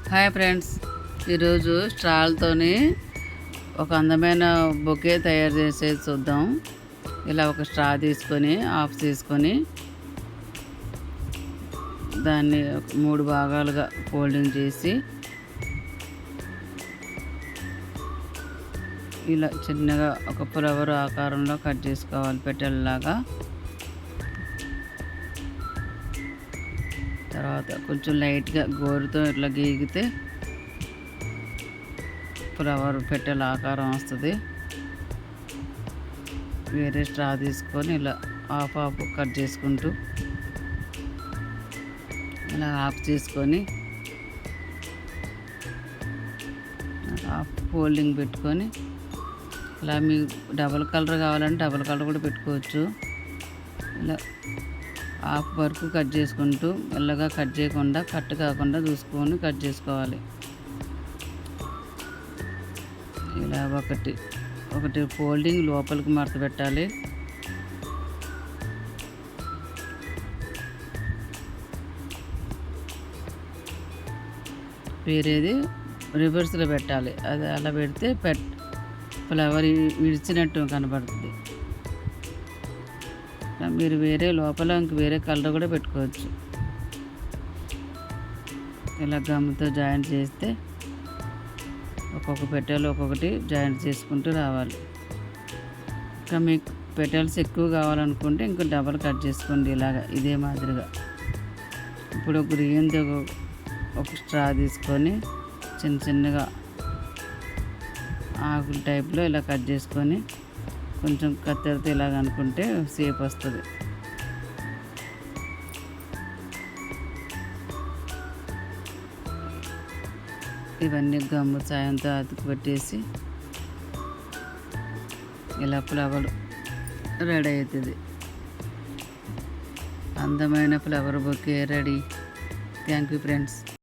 Hi friends, ఈరోజు స్ట్రాలతోని ఒక అందమైన బొకే తయారు చేసేది చూద్దాం. ఇలా ఒక స్ట్రా తీసుకొని ఆఫ్ చేసుకొని దాన్ని 3 భాగాలుగా ఫోల్డింగ్ చేసి ఇలా చిన్నగా ఒక ఫ్లవర్ ఆకారంలో కట్ చేసుకోవాలి, పెటల్లాగా. తర్వాత కొంచెం లైట్గా గోరుతో ఇట్లా గీగితే ఫ్లవర్ పెట్టెల ఆకారం వస్తుంది. వేరే స్ట్రా తీసుకొని ఇలా హాఫ్ కట్ చేసుకుంటూ ఇలా ఆఫ్ చేసుకొని హాఫ్ ఫోల్డింగ్ పెట్టుకొని ఇలా మీకు డబల్ కలర్ కావాలంటే డబల్ కలర్ కూడా పెట్టుకోవచ్చు. ఇలా హాఫ్ వరకు కట్ చేసుకుంటూ మెల్లగా కట్ చేయకుండా, కట్ కాకుండా చూసుకొని కట్ చేసుకోవాలి. ఇలా ఒకటి ఫోల్డింగ్ లోపలికి మడత పెట్టాలి. వేరేది రివర్స్లో పెట్టాలి. అది అలా పెడితే ఫ్లవర్ విడిచినట్టు కనబడుతుంది. మీరు లోపల వేరే కలర్ కూడా పెట్టుకోవచ్చు. ఇలా గమ్తో జాయింట్ చేస్తే ఒక్కొక్క పెట్టెలు ఒక్కొక్కటి జాయింట్ చేసుకుంటూ రావాలి. ఇంకా మీకు పెటల్స్ ఎక్కువ కావాలనుకుంటే ఇంకో డబల్ కట్ చేసుకోండి. ఇలాగా ఇదే మాదిరిగా. ఇప్పుడు గ్రీన్ది ఒక స్ట్రా తీసుకొని చిన్నగా ఆకుల టైప్లో ఇలా కట్ చేసుకొని కొంచెం కత్తెరతో ఇలాగ అనుకుంటే షేప్ వస్తుంది. ఇవన్నీ గమ్ము సాయంతో అతుకు పెట్టేసి ఇలా ఫ్లవర్ రెడీ అవుతుంది. అందమైన flower bouquet ready. Thank you friends.